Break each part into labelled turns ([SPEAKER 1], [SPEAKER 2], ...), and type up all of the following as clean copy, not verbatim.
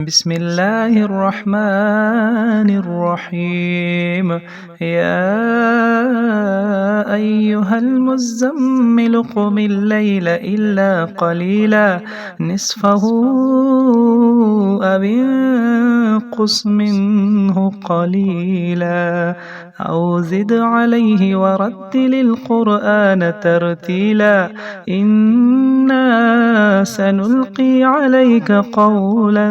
[SPEAKER 1] بسم الله الرحمن الرحيم. يا أيها المزمل قم الليل إلا قليلا نصفه أو انقص منه قليلا أو زد عليه ورتل القرآن ترتيلا إنا سنلقي عليك قولا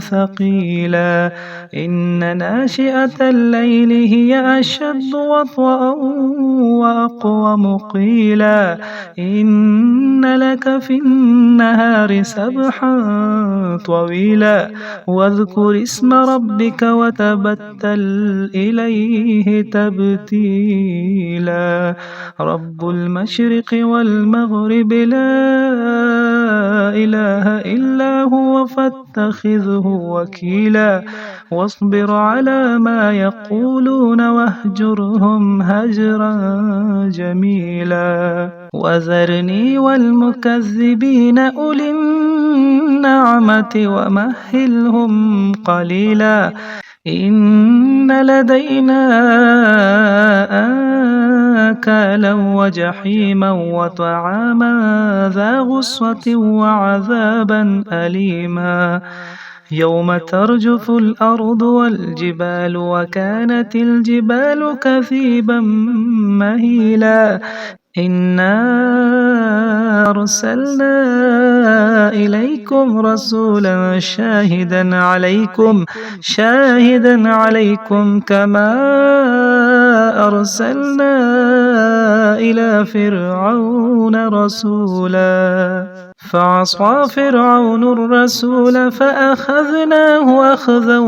[SPEAKER 1] ثقيلا إن ناشئة الليل هي أشد وطئا وأقوم قيلا إن لك في النهار سبحا طويلا واذكر اسم ربك وتبتل إليه تبتيلا رب المشرق والمغرب لا إله إلا هو فاتخذه وكيلا واصبر على ما يقولون واهجرهم هجرا جميلا وذرني والمكذبين أولي النعمة ومهلهم قليلا إن لدينا أنكالا وجحيما وطعاما ذا غصة وعذابا أليما يوم ترجف الأرض والجبال وكانت الجبال كثيبا مهيلا إنا أرسلنا إليكم رسولا شاهدا عليكم كما أرسلنا إلى فرعون رسولا فعصى فرعون الرسول فأخذناه أخذا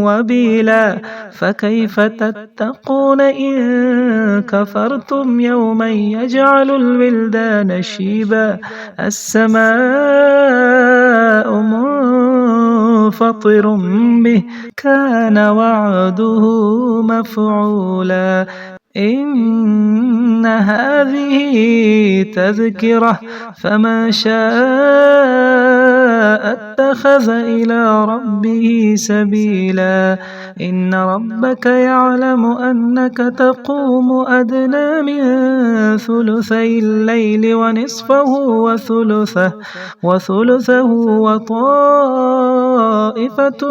[SPEAKER 1] وبيلا فكيف تتقون إن كفرتم يوما يجعل الولدان شيبا السماء منفطر به كان وعده مفعولا إن هذه تذكرة فمن شاء اتخذ إلى ربه سبيلا إن ربك يعلم أنك تقوم أدنى من ثلثي الليل ونصفه وثلثه وطائفة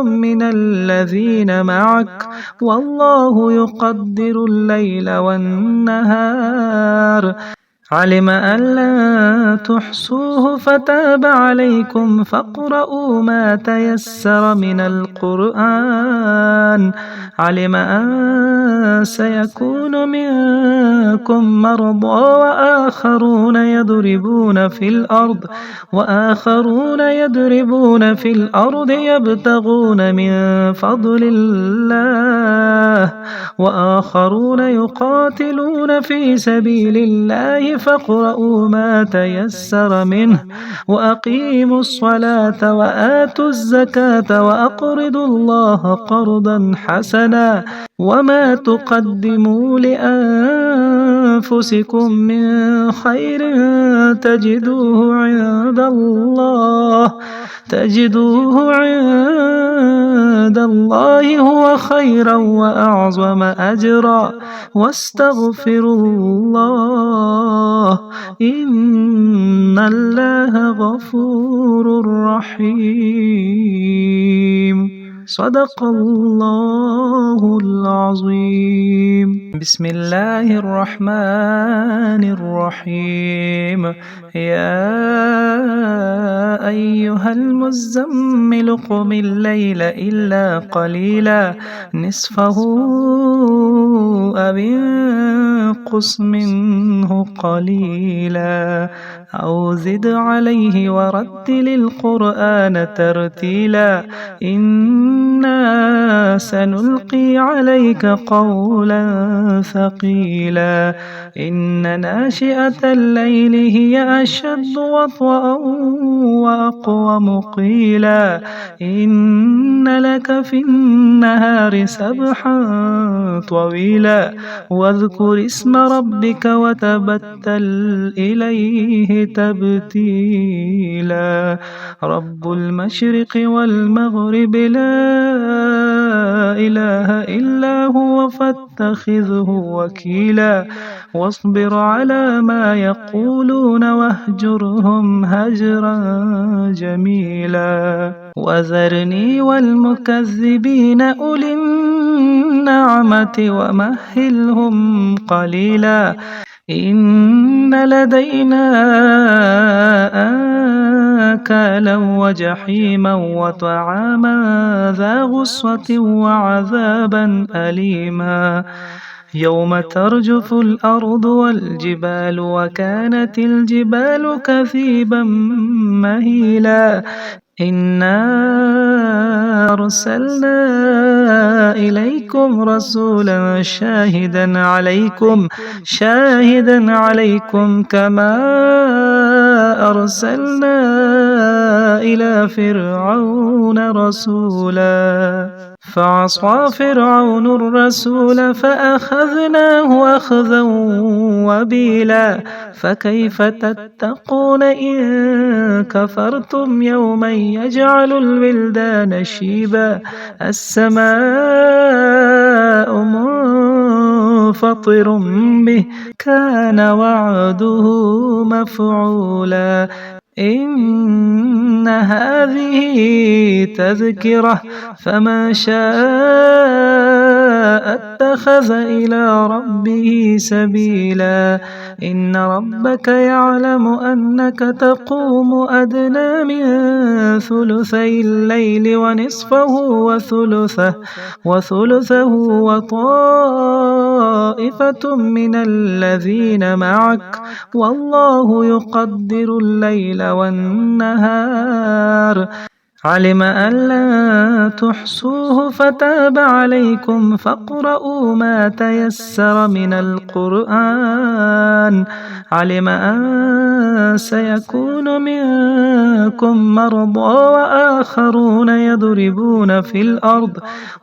[SPEAKER 1] من الذين معك والله يقدر الليل والنهار علم أن لا تحصوه فتاب عليكم فاقرؤوا ما تيسر من القرآن علم أن سيكون منكم مرضى وآخرون يضربون في الأرض يبتغون من فضل الله وآخرون يقاتلون في سبيل الله فاقرؤوا ما تيسر منه وأقيموا الصلاة وآتوا الزكاة وأقرضوا الله قرضا حسنا وما تقدموا لأنفسكم من خير تجدوه عند الله هو خيرا وأعظم أجرا واستغفروا الله إن الله غفور رحيم صدق الله العظيم. بسم الله الرحمن الرحيم. يا أيها المزمل قم الليل إلا قليلا نصفه أو انقص منه قليلا أو زد عليه ورتل القرآن ترتيلا إنا سنلقي عليك قولا ثقيلا إن ناشئة الليل هي أشد وطئا وأقوم قيلا إن إن لك في النهار سبحا طويلا واذكر اسم ربك وتبتل إليه تبتيلا رب المشرق والمغرب لا إله إلا هو فاتخذه وكيلا واصبر على ما يقولون واهجرهم هجرا جميلا وذرني والمكذبين أولي النعمة ومهلهم قليلا إن لدينا أنكالا وجحيما وطعاما ذا غصة وعذابا أليما يوم ترجف الأرض والجبال وكانت الجبال كثيبا مهيلا إنا أرسلنا إليكم رسولا شاهدا عليكم كما أرسلنا إلى فرعون رسولا فعصى فرعون الرسول فأخذناه أخذا وبيلا فكيف تتقون إن كفرتم يوما يجعل الولدان شيبا السماء منفطر به كان وعده مفعولا إن هذه تذكرة فمن شاء اتخذ إلى ربه سبيلا إن ربك يعلم أنك تقوم أدنى من ثلثي الليل ونصفه وثلثه وطائفة من الذين معك والله يقدر الليل والنهار علم أن لا تحصوه فتاب عليكم فاقرؤوا ما تيسر من القرآن علم أن سيكون منكم مرضى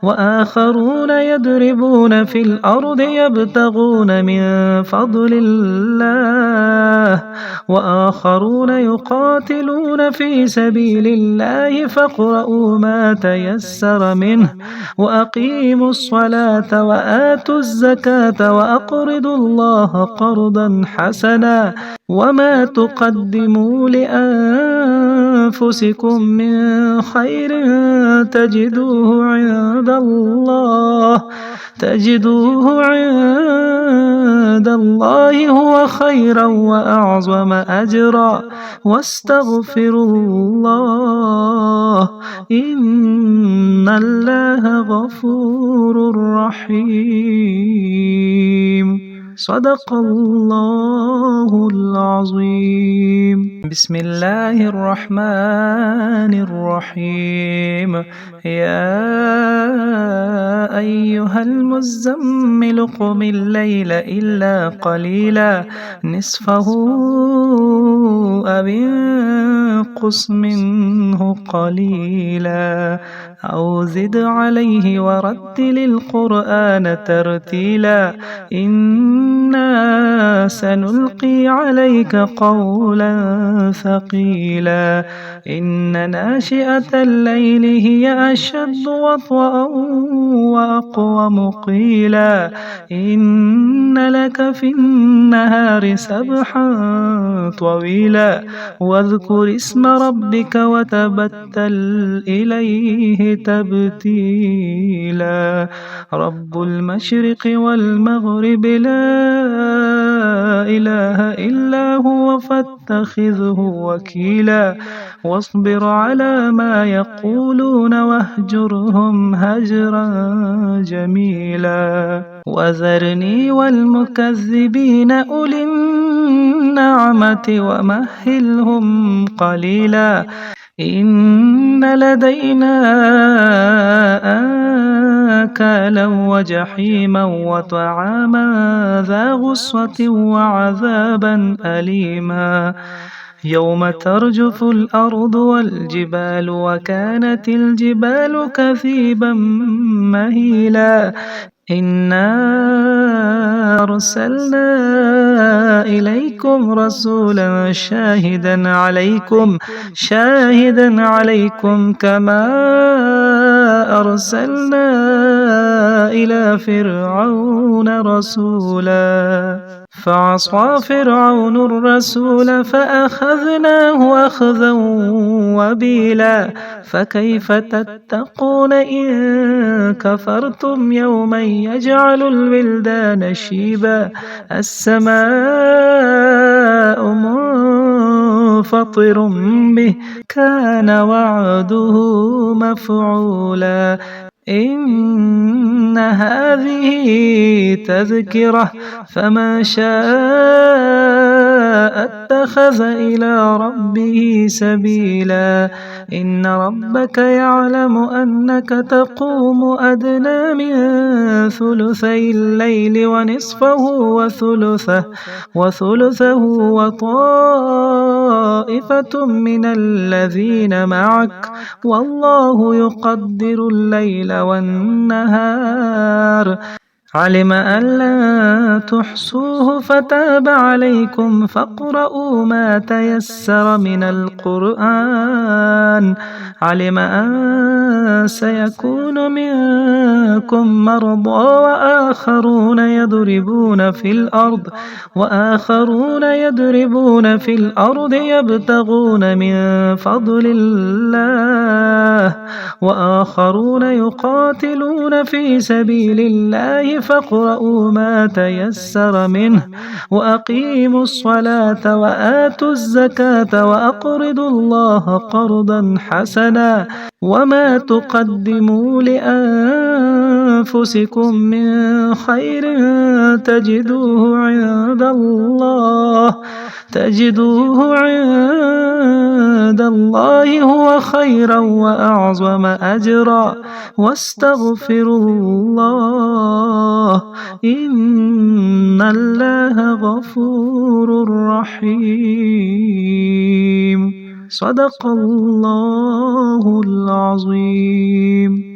[SPEAKER 1] وآخرون يضربون في الأرض يبتغون من فضل الله وآخرون يقاتلون في سبيل الله فاقرؤوا ما تيسر منه وأقيموا الصلاة وآتوا الزكاة وأقرضوا الله قرضا حسنا وما تقدموا لأنفسكم من خير تجدوه عند الله هو خيرا وأعظم أجرا واستغفروا الله إن الله غفور رحيم صدق الله العظيم بسم الله الرحمن الرحيم يا أيها المزمل قم الليل إلا قليلا نصفه أو انقص منه قليلا أو زد عليه ورتل القرآن ترتيلا إنا سنلقي عليك قولا ثقيلا إن ناشئة الليل هي أشد وطئا وأقوم قيلا إن لك في النهار سبحا طويلا واذكر اسم ربك وتبتل إليه تبتيلا رب المشرق والمغرب لا إله إلا هو فاتخذه وكيلا واصبر على ما يقولون واهجرهم هجرا جميلا وذرني والمكذبين أولي النعمة ومهلهم قليلا إن لدينا أنكالا وجحيما وطعاما ذا غصة وعذابا أليما يوم ترجف الأرض والجبال وكانت الجبال كثيبا مهيلا إنا أرسلنا إليكم رسولا شاهدا عليكم كما أرسلنا إلى فرعون رسولا فعصى فرعون الرسول فأخذناه أخذا وبيلا فكيف تتقون إن كفرتم يوما يجعل الولدان شيبا السماء منفطر به كان وعده مفعولا إن هذه تذكرة فمن شاء اتخذ إلى ربه سبيلا إن ربك يعلم أنك تقوم أدنى من ثلثي الليل ونصفه وثلثه وطائفة من الذين معك والله يقدر الليل والنهار علم أن لا تحصوه فتاب عليكم فاقرؤوا ما تيسر من القرآن علم أن سيكون منكم مرضى وآخرون يضربون في الأرض يبتغون من فضل الله وآخرون يقاتلون في سبيل الله فاقرؤوا ما تيسر منه وأقيموا الصلاة وآتوا الزكاة وأقرضوا الله قرضا حسنا وما تقدموا لأنفسكم من خير تجدوه عند الله هو خيرا وأعظم أجرا واستغفروا الله إن الله غفور رحيم صدق الله العظيم.